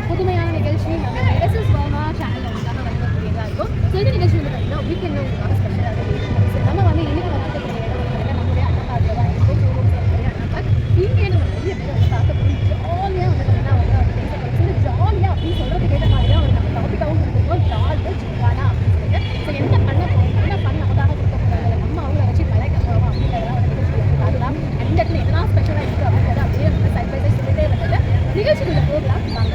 புதுமையான நிகழ்ச்சி நம்ம எஸ்எஸ் வர்மா சேனலில் வந்து வரக்கூடியதாக இருக்கும். ஸோ இந்த நிகழ்ச்சி வந்து பார்த்தீங்கன்னா வீக்கெண்ட் உங்களுக்கு ஸ்பெஷலாக இருக்கும். ஸோ நம்ம வந்து இன்னைக்கு வந்துக்கூடிய இடம் வந்து நம்மளுடைய அண்ணாபாத்தில் தான் இருக்கும். ஷோரூம் அண்ணாபாத் இங்கே நம்ம நிறைய பேர் வந்து பார்க்க போய் ஜாலியாக வந்து பார்த்தீங்கன்னா வந்து ஜாலியாக அப்படின்னு சொல்கிறதுக்கு ஏற்ற மாதிரி தான் வந்து நம்ம டாப்பிக்காகவும் கொடுத்துருக்கோம். ஜாலியாக ஜிங்கானா அப்படின்னு சொல்லிட்டு ஸோ என்ன பண்ண போகிறோம், என்ன பண்ண நமக்காக கொடுக்கக்கூடாது, நம்ம அவங்கள வச்சு கலைக்க போகிறோம் அப்படிங்கிறதெல்லாம் வந்து நிகழ்ச்சி அதுதான். இந்த இடத்துல எதனா ஸ்பெஷலாக இருக்குது அப்படிங்கிறத அப்படியே வந்து சைட் பை சைட் சொல்லிட்டே வந்துட்டு நிகழ்ச்சிக்குள்ளே போகலாம் வாங்க.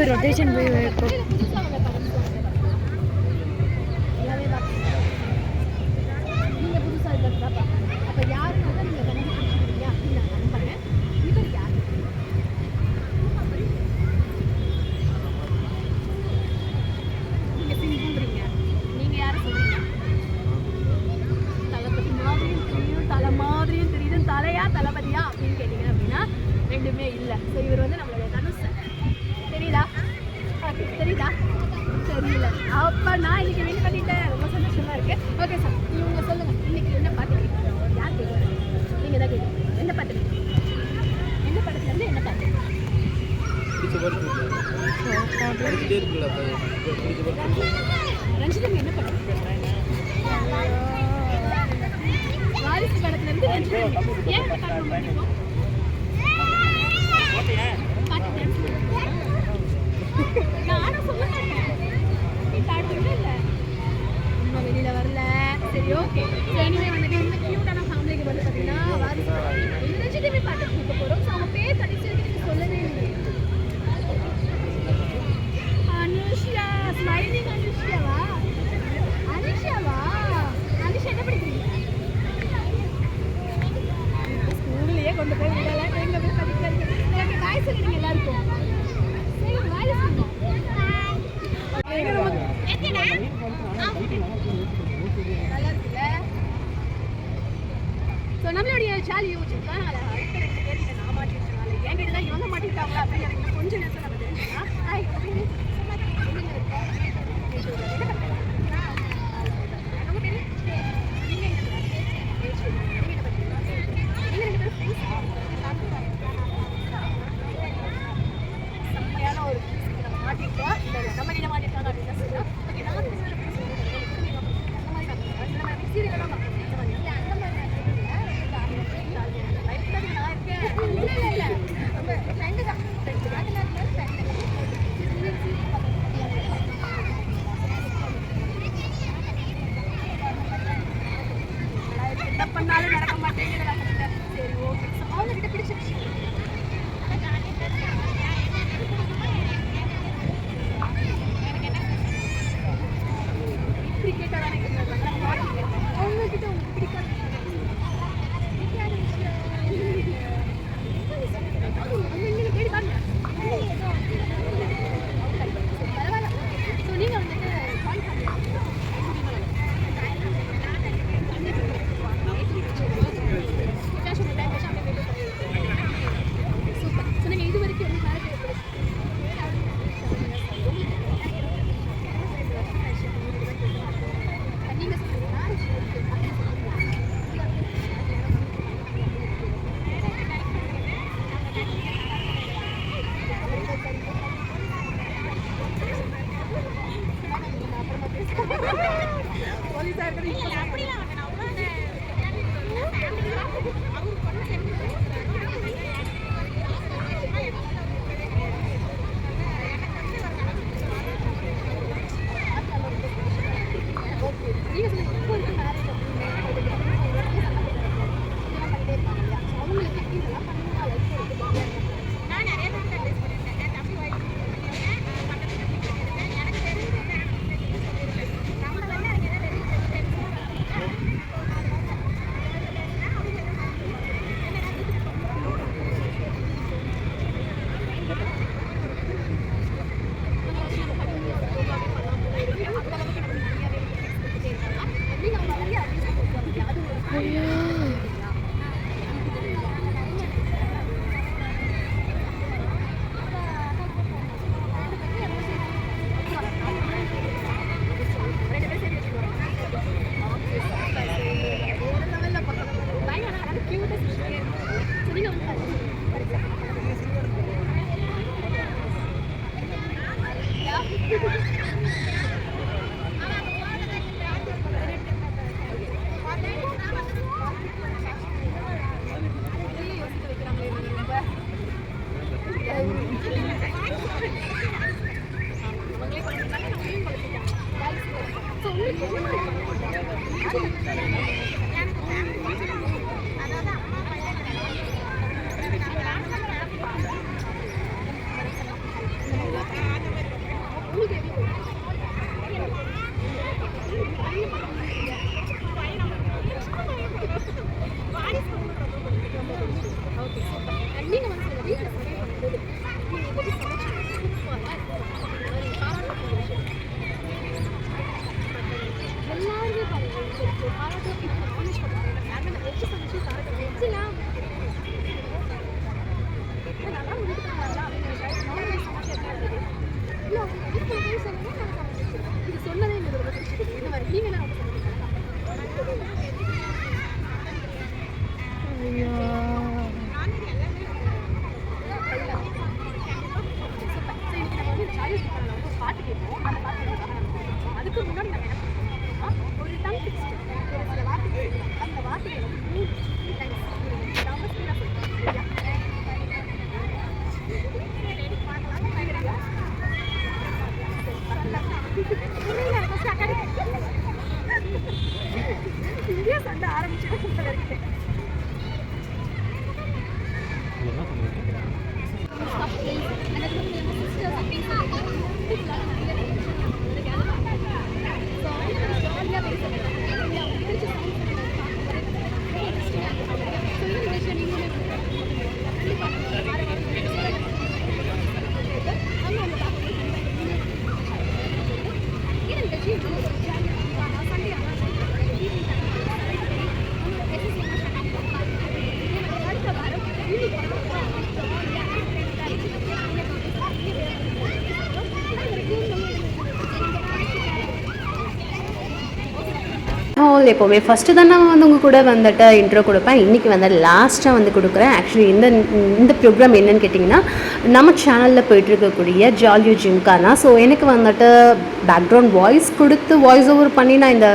रोटेशन भी ரெண்டுமே இல்ல. சோ இவர் வந்து நம்மளுடைய தனுஷ் தெரியுதா? தெரியுதா? தெரியல. அப்ப நான் இன்னைக்கு வின் பண்ணிட்டேன். ரொம்ப சந்தோஷமா இருக்கு. ஓகே சார், நீங்க சொல்லுங்க, இன்னைக்கு என்ன பாட்டு கேட்குறீங்க? யார் கேட்குறாங்க? நீங்க தான் கேட்குறீங்க. என்ன பாட்டு? என்ன படத்துல இருந்து என்ன பாட்டு? ரஞ்சிதம் என்ன பாட்டு? வாரிசு படத்துல வந்து ஏன் காட்டணும் பண்ணிப்போம் நானும் சொல்ல மாட்டேன் நீ காட்டுறது இல்லை நம்ம வெளியில வரல சரி ஓகே இனிமே வந்துட்டு இந்த கியூட்டான ஃபேமிலிக்கு வந்து பார்த்தீங்கன்னா வாரிசு நிஜமே பாட்டு கொடுக்க போகிறோம் ஸோ அவங்க பேர் கடைசி வரைக்கும் சொல்லவே இல்லை அனுஷ்யா ஸ்மைலிங் அனுஷ்யாவா அனுஷ்யாவா அனுஷ்யா என்ன படிக்கிறீங்க ஸ்கூல்லையே கொண்டு போய் விடல எங்க போய் படிக்கிறது எனக்கு பாய் சொல்லிடுங்க எல்லாருக்கும் சரி பாய் சொல்லுங்க நல்லா இருக்குல்ல ஸோ நம்மளுடைய சாலி யோசிச்சுருக்கா அடுத்த 2 பேர் நான் மாட்டிருக்கனால என்கிட்ட தான் இவங்க மாட்டிருக்காங்களா அப்படின்னு எனக்கு கொஞ்சம் நேரத்தில் நம்ம தெரிஞ்சுக்கலாம் ஒரு நம்ம மாட்டிருக்கோம் நம்ம நீங்க மாட்டிருக்காங்க அப்படின்னு சொல்லுவோம் என்ன பண்ணாலும் நடக்க மாட்டேங்குது சரி ஓகே அவங்க கிட்ட பிடிச்ச விஷயம் கிரிக்கெட்டை தானே அவங்க கிட்ட உங்களுக்கு பிடிக்காத தேடி பாருங்க பரவாயில்ல ஸோ நீங்கள் வந்துட்டு சூப்பர் ஸோ நீங்கள் இது வரைக்கும் வந்து மேலே நீங்கள் போலீஸாக இருக்கிறீங்க எப்போவுமே ஃபஸ்ட்டு தான் நான் வந்து உங்கள் கூட வந்துட்டு இன்ட்ரோ கொடுப்பேன். இன்றைக்கி வந்து லாஸ்ட்டாக வந்து கொடுக்குறேன். ஆக்சுவலி இந்த ப்ரோக்ராம் என்னென்னு கேட்டிங்கன்னா, நம்ம சேனலில் போயிட்டுருக்கக்கூடிய ஜாலியோ ஜிம்கானா. ஸோ எனக்கு வந்துட்டு பேக்ரவுண்ட் வாய்ஸ் கொடுத்து வாய்ஸ் ஓவர் பண்ணி நான் இந்த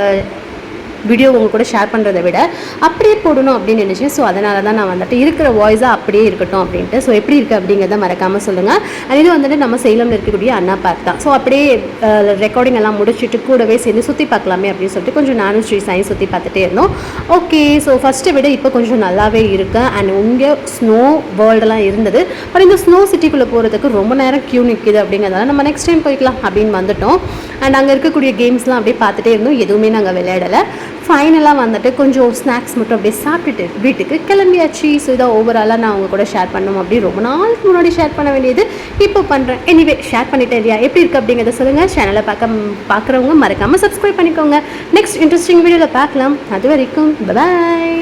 வீடியோ உங்கள் கூட ஷேர் பண்ணுறதை விட அப்படியே போடணும் அப்படின்னு நினச்சேன். ஸோ அதனால தான் நான் வந்துட்டு இருக்கிற வாய்ஸாக அப்படியே இருக்கட்டும் அப்படின்ட்டு. ஸோ எப்படி இருக்குது அப்படிங்கிறத மறக்காமல் சொல்லுங்கள். இது வந்துட்டு நம்ம சேலமில் இருக்கக்கூடிய அண்ணா பார்க் தான். ஸோ அப்படியே ரெக்கார்டிங் எல்லாம் முடிச்சுட்டு கூடவே சேர்ந்து சுற்றி பார்க்கலாமே அப்படின்னு சொல்லிட்டு கொஞ்சம் நானும் ஸ்ரீ சாய் சுற்றி பார்த்துட்டே இருந்தோம். ஓகே, ஸோ ஃபஸ்ட்டை விட இப்போ கொஞ்சம் நல்லாவே இருக்குது. அண்ட் இங்கே ஸ்னோ வேர்ல்டெல்லாம் இருந்தது. பட் இந்த ஸ்னோ சிட்டிக்குள்ளே போகிறதுக்கு ரொம்ப நேரம் க்யூ நிற்கிது அப்படிங்கிறதால நம்ம நெக்ஸ்ட் டைம் போய்க்கலாம் அப்படின்னு வந்துட்டோம். அண்ட் அங்கே இருக்கக்கூடிய கேம்ஸ்லாம் அப்படியே பார்த்துட்டே இருந்தோம். எதுவுமே நாங்கள் விளையாடலை. ஃபைனலாக வந்துட்டு கொஞ்சம் ஸ்நாக்ஸ் மட்டும் அப்படியே சாப்பிட்டுட்டு வீட்டுக்கு கிளம்பியாச்சு. ஸோ இதான் ஓவராலாக நான் அவங்க கூட ஷேர் பண்ணணும் அப்படி ரொம்ப நாளுக்கு முன்னாடி ஷேர் பண்ண வேண்டியது இப்போ பண்ணுறேன். எனிவே ஷேர் பண்ணிட்டேன் இல்லையா, எப்படி இருக்குது அப்படிங்கிறத சொல்லுங்கள். சேனலை பார்க்குறவங்க மறக்காமல் சப்ஸ்கிரைப் பண்ணிக்கோங்க. நெக்ஸ்ட் இன்ட்ரெஸ்டிங் வீடியோவில் பார்க்கலாம். அது வரைக்கும் பாய்.